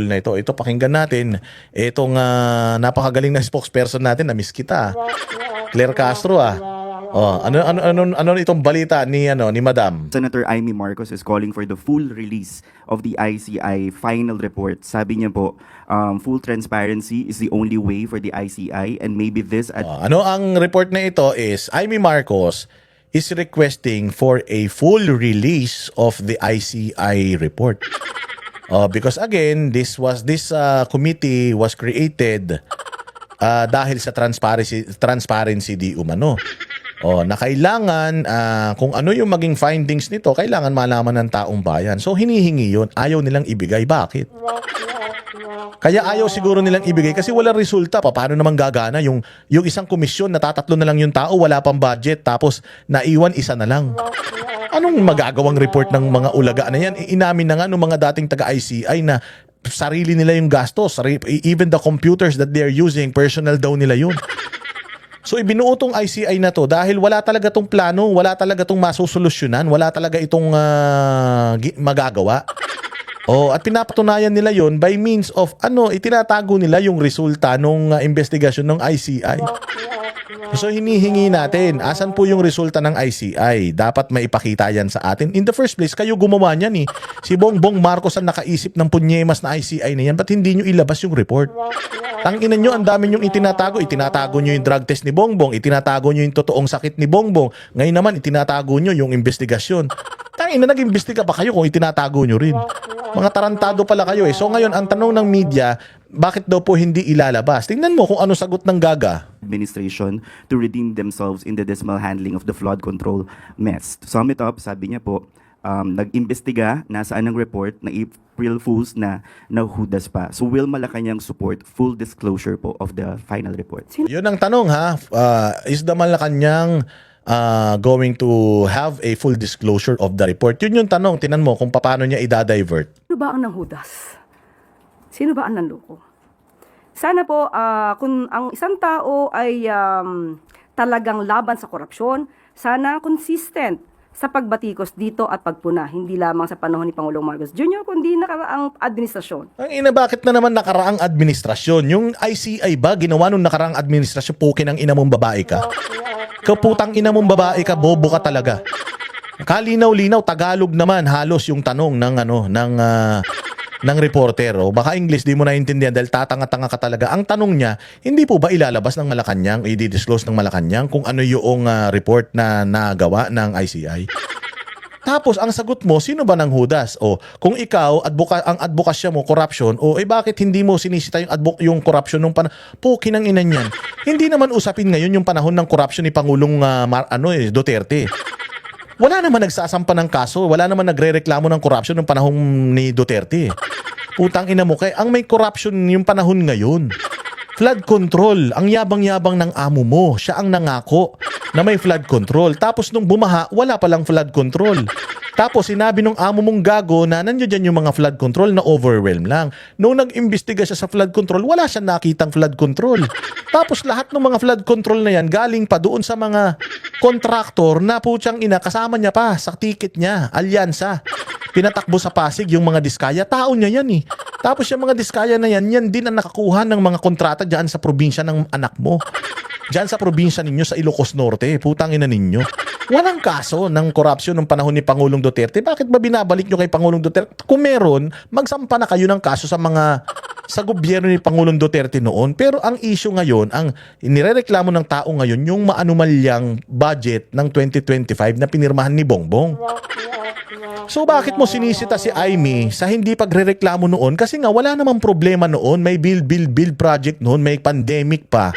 na ito. Ito, pakinggan natin. Itong napakagaling na spokesperson natin, na-miss kita. Claire Castro Oh, ano itong balita ni Madam? Senator Amy Marcos is calling for the full release of the ICI final report. Sabi niya po, full transparency is the only way for the ICI, and maybe this Ano ang report na ito is Amy Marcos is requesting for a full release of the ICI report. Because again, this committee was created dahil sa transparency di umano. Na kailangan kung ano yung maging findings nito, kailangan malaman ng taong bayan. So hinihingi yun, ayaw nilang ibigay. Bakit? Kaya ayaw siguro nilang ibigay kasi walang resulta. Paano naman gagana yung isang komisyon, natatatlo na lang yung tao, wala pang budget, tapos naiwan isa na lang. Anong magagawang report ng mga ulaga na yan? Inamin na nga ng mga dating taga-ICI na sarili nila yung gastos. Even the computers that they're using, personal daw nila yun. So ibinuo tong ICI na to dahil wala talaga tong plano, wala talaga tong masusolusyonan, wala talaga itong magagawa. At pinapatunayan nila yon by means of itinatago nila yung resulta ng investigasyon ng ICI. So hinihingi natin, asan po yung resulta ng ICI? Dapat maipakita yan sa atin. In the first place, kayo gumawa niyan eh. Si Bongbong Marcos ang nakaisip ng punyemas na ICI na yan. Ba't hindi nyo ilabas yung report? Tangina nyo, ang dami nyong itinatago. Itinatago nyo yung drug test ni Bongbong. Itinatago nyo yung totoong sakit ni Bongbong. Ngayon naman, itinatago nyo yung investigasyon. Tangina, nag-imbestiga pa kayo kung itinatago nyo rin. Mga tarantado pala kayo eh. So ngayon, ang tanong ng media, bakit daw po hindi ilalabas? Tingnan mo kung ano sagot ng Gaga. Administration to redeem themselves in the dismal handling of the flood control mess. To sum it up, sabi niya po, nag-imbestiga, nasaan ang report na April Fools na nahudas pa. So will Malacanang support full disclosure po of the final report? Yun ang tanong is the Malacanang going to have a full disclosure of the report? Yun yung tanong. Tinan mo kung paano niya i-divert. Sino ba ang nanghudas? Sino ba ang nanloko? Sana po, kung ang isang tao ay talagang laban sa korupsyon, sana consistent sa pagbatikos dito at pagpuna, hindi lamang sa panahon ni Pangulong Marcos Jr., kundi nakaraang administrasyon. Ang ina, bakit na naman nakaraang administrasyon? Yung ICI ba, ginawa nung nakaraang administrasyon, pukin ang ina mong babae ka? Kaputang ina mong babae ka, bobo ka talaga. Kalinaw-linaw, Tagalog naman, halos yung tanong ng reporter. Baka English, di mo naintindihan dahil tatanga-tanga ka talaga. Ang tanong niya, hindi po ba ilalabas ng Malacanang, i-disclose ng Malacanang kung ano yung report na nagawa ng ICI? Tapos, ang sagot mo, sino ba ng hudas? Kung ikaw, ang advokasya mo, corruption, bakit hindi mo sinisita yung corruption nung pukin ang ina niyan? Hindi naman usapin ngayon yung panahon ng corruption ni Pangulong Duterte. Wala naman nagsasampa ng kaso, wala naman nagrereklamo ng corruption ng panahon ni Duterte. Putang ina mo, kaya ang may corruption yung panahon ngayon. Flood control, ang yabang-yabang ng amo mo, siya ang nangako na may flood control. Tapos nung bumaha, wala palang flood control. Tapos sinabi nung amo mong gago na nandiyan yung mga flood control na overwhelm lang. Nung nag-imbestiga siya sa flood control, wala siyang nakitang flood control. Tapos lahat ng mga flood control na yan galing pa doon sa mga kontraktor na putyang ina, kasama niya pa sa ticket niya, alyansa. Pinatakbo sa Pasig yung mga diskaya, tao niya yan eh. Tapos yung mga diskaya na yan din ang nakakuha ng mga kontrata dyan sa probinsya ng anak mo. Dyan sa probinsya ninyo sa Ilocos Norte, putang ina ninyo. Walang kaso ng korupsyon ng panahon ni Pangulong Duterte. Bakit ba binabalik nyo kay Pangulong Duterte? Kung meron, magsampa na kayo ng kaso sa gobyerno ni Pangulong Duterte noon. Pero ang issue ngayon, ang inirereklamo ng tao ngayon, yung maanumalyang budget ng 2025 na pinirmahan ni Bongbong. So bakit mo sinisita si Amy sa hindi pagrereklamo noon? Kasi nga wala namang problema noon. May build project noon, may pandemic pa.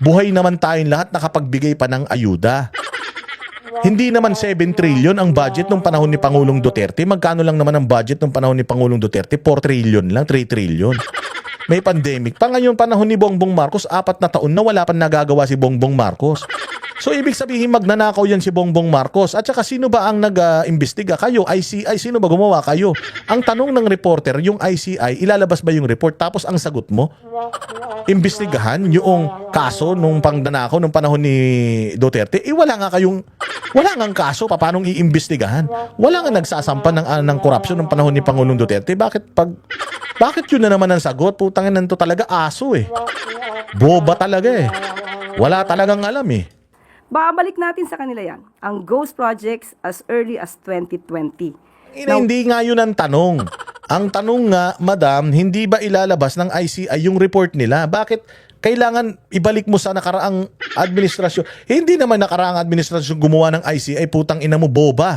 Buhay naman tayong lahat, nakapagbigay pa ng ayuda. Hindi naman 7 trillion ang budget nung panahon ni Pangulong Duterte. Magkano lang naman ang budget nung panahon ni Pangulong Duterte? 4 trillion lang, 3 trillion. May pandemic. Pa ngayon panahon ni Bongbong Marcos, 4 na taon na wala pang nagagawa si Bongbong Marcos. So ibig sabihin magnanakaw yan si Bongbong Marcos. At saka sino ba ang nag-imbestiga? Kayo, ICI, sino ba gumawa? Kayo. Ang tanong ng reporter, yung ICI, ilalabas ba yung report? Tapos ang sagot mo, imbestigahan yung kaso nung pangnanakaw nung panahon ni Duterte. Wala nga kaso, paano iimbestigahan? Wala nga nagsasampa ng korupsyon nung panahon ni Pangulong Duterte. Bakit pag Bakit yun na naman ang sagot? Putangin nanto talaga aso eh. Boba talaga eh. Wala talagang alam eh. Babalik natin sa kanila yan, ang ghost projects as early as 2020. Hindi nga yun ang tanong. Ang tanong nga, madam, hindi ba ilalabas ng ICI yung report nila? Bakit kailangan ibalik mo sa nakaraang administrasyon? Hindi naman nakaraang administrasyon gumawa ng ICI, putang ina mo, boba.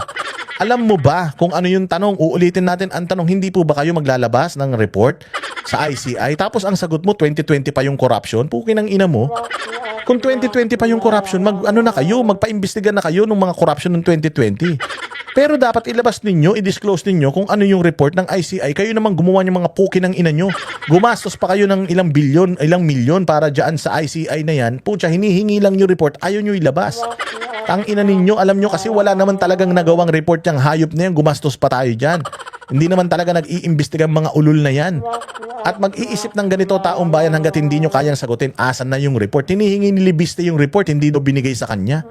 Alam mo ba kung ano yung tanong? Uulitin natin ang tanong, hindi po ba kayo maglalabas ng report sa ICI? Tapos ang sagot mo, 2020 pa yung corruption? Pukin ang ina mo. Kung 2020 pa yung corruption, magpa-imbestiga na kayo ng mga corruption ng 2020. Pero dapat ilabas ninyo, i-disclose ninyo kung ano yung report ng ICI. Kayo naman gumawa ng mga puki ng ina nyo. Gumastos pa kayo ng ilang milyon para dyan sa ICI na yan. Pucha, hinihingi lang yung report, ayaw nyo ilabas. Ang ina ninyo, alam nyo kasi wala naman talagang nagawang report yung hayop na yan. Gumastos pa tayo dyan. Hindi naman talaga nag-iimbestiga mga ulul na yan. At mag-iisip ng ganito taong bayan hanggat hindi nyo kayang sagutin, asan na yung report. Hinihingi ni Libiste yung report, hindi do binigay sa kanya.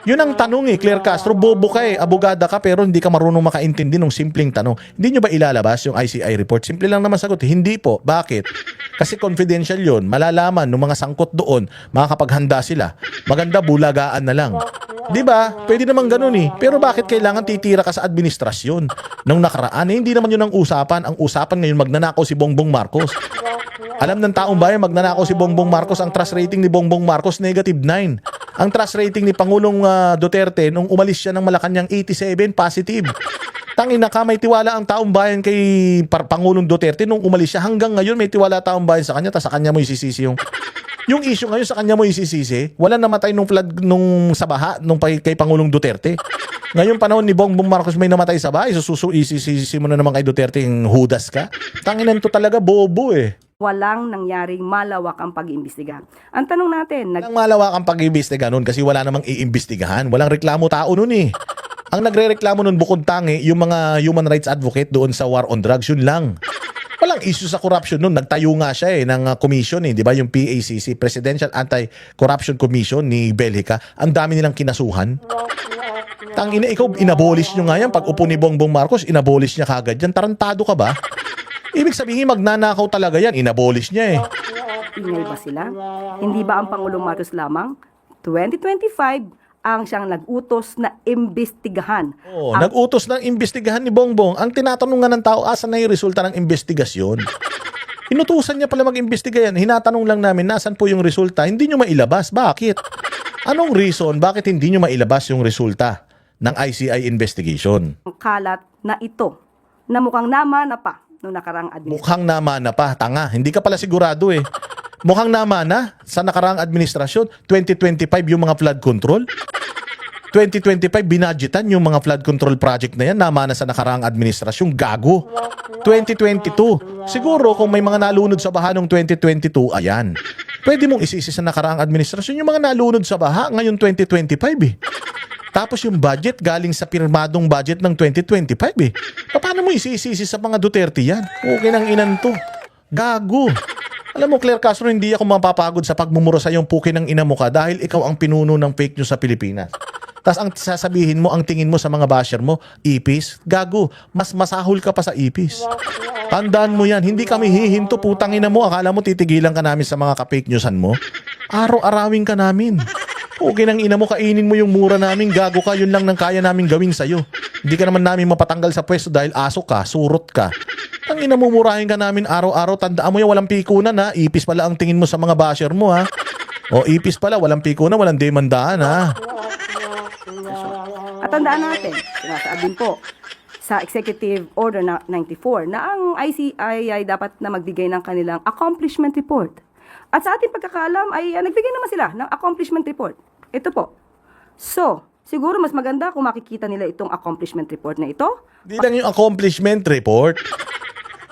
Yun ang tanong eh, Claire Castro, bobo ka eh, abogada ka pero hindi ka marunong makaintindi ng simpleng tanong. Hindi nyo ba ilalabas yung ICI report? Simple lang naman sagot, hindi po. Bakit? Kasi confidential yun, malalaman ng mga sangkot doon, makakapaghanda sila. Maganda, bulagaan na lang. Di ba? Pwede naman ganun eh. Pero bakit kailangan titira ka sa administrasyon? Nung nakaraan, eh, hindi naman yun ang usapan. Ang usapan ngayon, magnanakaw si Bongbong Marcos. Alam ng taong bayan, magnanakaw si Bongbong Marcos. Ang trust rating ni Bongbong Marcos, -9. Ang trust rating ni Pangulong Duterte, nung umalis siya ng Malacanang, 87, positive. Tangina ka, may tiwala ang taong bayan kay Pangulong Duterte nung umalis siya. Hanggang ngayon, may tiwala taong bayan sa kanya, tapos sa kanya mo isisisi yung issue ngayon, sa kanya mo isisisi. Wala namatay nung flood nung sa baha nung kay Pangulong Duterte. Ngayon panahon ni Bongbong Marcos may namatay sa bahay, isisisi mo na naman kay Duterte yung hudas ka. Tanginan to talaga, bobo eh. Walang nangyaring malawak ang pag-iimbestiga. Ang tanong natin, Walang malawak ang pag-iimbestiga nun kasi wala namang iimbestigahan. Walang reklamo tao nun eh. Ang nagre-reklamo nun bukod tangi, yung mga human rights advocate doon sa war on drugs, yun lang. Walang issue sa corruption nun. Nagtayo nga siya eh ng commission eh, di ba? Yung PACC, Presidential Anti-Corruption Commission ni Belhica. Ang dami nilang kinasuhan. Tangina, ikaw, inabolish nyo nga yan. Pag upo ni Bongbong Marcos, inabolish niya kagad yan. Tarantado ka ba? Ibig sabihin, magnanakaw talaga yan. Inabolish niya eh. ingay ba sila? Hindi ba ang Pangulong Marcos lamang? 2025 ang siyang nag-utos na imbestigahan. Oh, nag-utos ng imbestigahan ni Bongbong. Ang tinatanong nga ng tao, asan na yung resulta ng investigasyon? Inutusan niya pala mag-imbestiga yan. Hinatanong lang namin, nasan po yung resulta? Hindi nyo mailabas. Bakit? Anong reason? Bakit hindi nyo mailabas yung resulta ng ICI investigation? Ang kalat na ito, na mukhang namana pa noong nakaraang administrasyon. Mukhang namana pa. Tanga. Hindi ka pala sigurado eh. Mukhang namana sa nakaraang administrasyon. 2025 yung mga flood control. 2025 binadgetan yung mga flood control project na yan. Namana sa nakaraang administrasyon. Gago. 2022. Siguro kung may mga nalunod sa baha noong 2022, ayan. Pwede mong isisi sa nakaraang administrasyon yung mga nalunod sa baha ngayon 2025 eh. Tapos yung budget galing sa pirmadong budget ng 2025 eh. Paano mo isisisi sa mga Duterte yan? Okay nang inan to. Gago. Alam mo, Claire Castro, hindi ako mapapagod sa pagmumura sa yung puki ng ina mo ka dahil ikaw ang pinuno ng fake news sa Pilipinas. Tapos ang sasabihin mo, ang tingin mo sa mga basher mo, ipis. Gago, mas masahol ka pa sa ipis. Tandaan mo yan, hindi kami hihinto, putang ina mo. Akala mo titigilan ka namin sa mga ka-fake newsan mo? Araw-arawin ka namin. Okay nang ina mo, kainin mo yung mura namin, gago ka, yun lang nang kaya namin gawin sa'yo. Hindi ka naman namin mapatanggal sa pwesto dahil aso ka, surot ka. Ang ina mo, murahin ka namin araw-araw, tandaan mo yung walang pikunan ha, ipis pala ang tingin mo sa mga basher mo ha. O ipis pala, walang pikunan, walang demandaan ha. At tandaan natin, sinasabi po sa Executive Order na 94 na ang ICI ay dapat na magbigay ng kanilang accomplishment report. At sa ating pagkakaalam ay nagbigay naman sila ng accomplishment report. Ito po. So, siguro mas maganda kung makikita nila itong accomplishment report na ito. Di lang yung accomplishment report.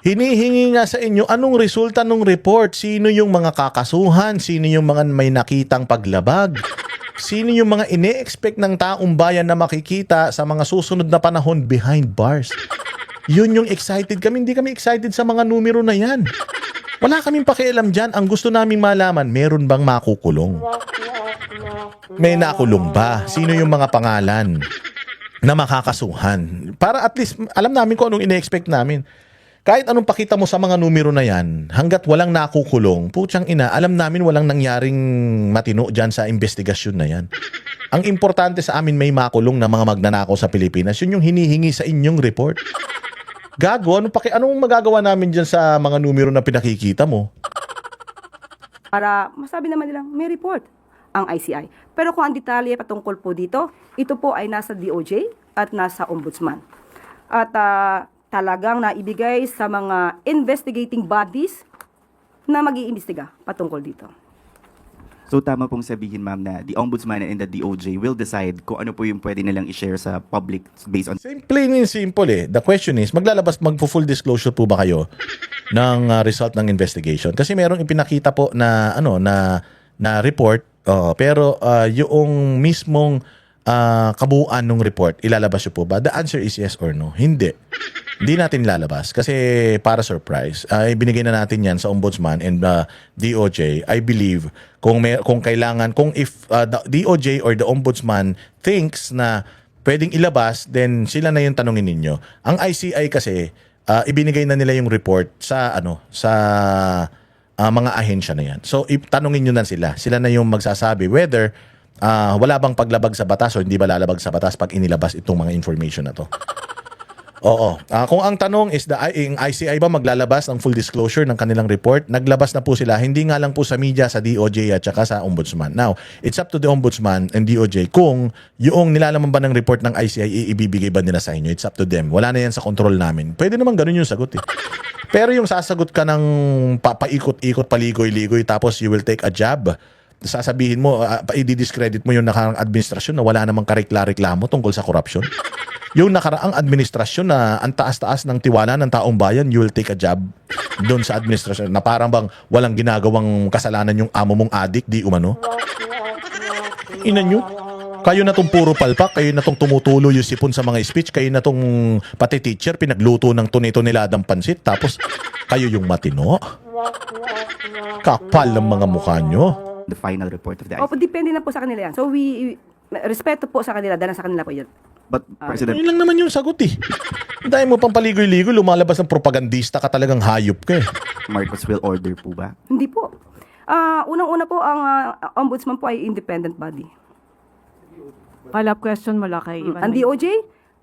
Hinihingi nga sa inyo anong resulta ng report. Sino yung mga kakasuhan? Sino yung mga may nakitang paglabag? Sino yung mga ine-expect ng taong bayan na makikita sa mga susunod na panahon behind bars? Yun yung excited kami. Hindi kami excited sa mga numero na yan. Wala kaming pakialam dyan. Ang gusto naming malaman, meron bang makukulong? May nakulong ba? Sino yung mga pangalan na makakasuhan? Para at least alam namin kung anong ine-expect namin. Kahit anong pakita mo sa mga numero na yan, hanggat walang nakukulong, putyang ina, alam namin walang nangyaring matino dyan sa investigasyon na yan. Ang importante sa amin may makulong na mga magnanakaw sa Pilipinas, yun yung hinihingi sa inyong report. Gago, anong magagawa namin dyan sa mga numero na pinakikita mo? Para masabi naman nilang may report ang ICI. Pero kung ang detalye patungkol po dito, ito po ay nasa DOJ at nasa Ombudsman. At talagang naibigay sa mga investigating bodies na mag-iimbestiga patungkol dito. So tama pong sabihin, ma'am, na the Ombudsman and the DOJ will decide kung ano po yung pwede nilang i-share sa public based on... Plain and simple eh. The question is, magpo-full disclosure po ba kayo ng result ng investigation? Kasi merong ipinakita po na na report, pero yung mismong kabuuan ng report, ilalabas nyo po ba? The answer is yes or no. Hindi. Hindi natin ilalabas kasi para surprise. Binigay na natin yan sa Ombudsman and DOJ. I believe kung kailangan, kung if the DOJ or the Ombudsman thinks na pwedeng ilabas, then sila na yung tanungin ninyo. Ang ICI kasi ibinigay na nila yung report sa mga ahensya na yan. So tanungin nyo na sila. Sila na yung magsasabi whether wala bang paglabag sa batas o hindi ba lalabag sa batas pag inilabas itong mga information na to. Oo. Kung ang tanong is yung ICI ba maglalabas ng full disclosure ng kanilang report, naglabas na po sila, hindi nga lang po sa media, sa DOJ at saka sa Ombudsman. Now, it's up to the Ombudsman and DOJ kung yung nilalaman ba ng report ng ICI ibibigay ba nila sa inyo. It's up to them. Wala na yan sa control namin. Pwede naman ganun yung sagot eh. Pero yung sasagot ka ng paikot-ikot, paligoy-ligoy, tapos you will take a jab, sasabihin mo, i-discredit mo yung nakaraang administrasyon na wala namang karikla-reklamo tungkol sa korupsyon. Yung nakaraang administrasyon na ang taas-taas ng tiwala ng taong bayan, you will take a jab doon sa administrasyon na parang bang walang ginagawang kasalanan yung amo mong adik, di umano? Ina nyo, kayo na tong puro palpak, kayo na tong tumutulo yung sipon sa mga speech, kayo na tong pati teacher, pinagluto ng tuni-tuniladang pansit, tapos kayo yung matino. Kapal ng mga mukha nyo. the final report of the ICI. Opo, depende na po sa kanila yan. So, respeto po sa kanila, dahil sa kanila po yun. But, President, Yun lang naman yung sagot eh. Dahil mo pang paligoy-ligoy, lumalabas ng propagandista ka, talagang hayop ka eh. Marcos will order po ba? Hindi po. Unang-una po, ang ombudsman po ay independent body. Follow-up question mula kay Ivan. Ang DOJ,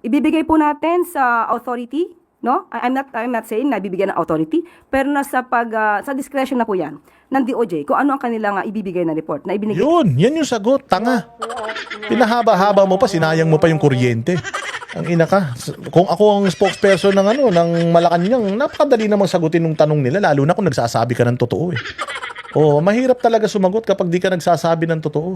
ibibigay po natin sa authority, no? I'm not saying na ibibigay ng authority, pero nasa sa discretion na po 'yan ng DOJ kung ano ang kanilang ibibigay na report na ibinigay. Yan yung sagot, tanga. Pinahaba-haba mo pa, sinayang mo pa yung kuryente. Ang ina ka. Kung ako ang spokesperson ng ng Malacanang, napakadali namang sagutin ng tanong nila, lalo na kung nagsasabi ka ng totoo eh. Oh, mahirap talaga sumagot kapag di ka nagsasabi ng totoo.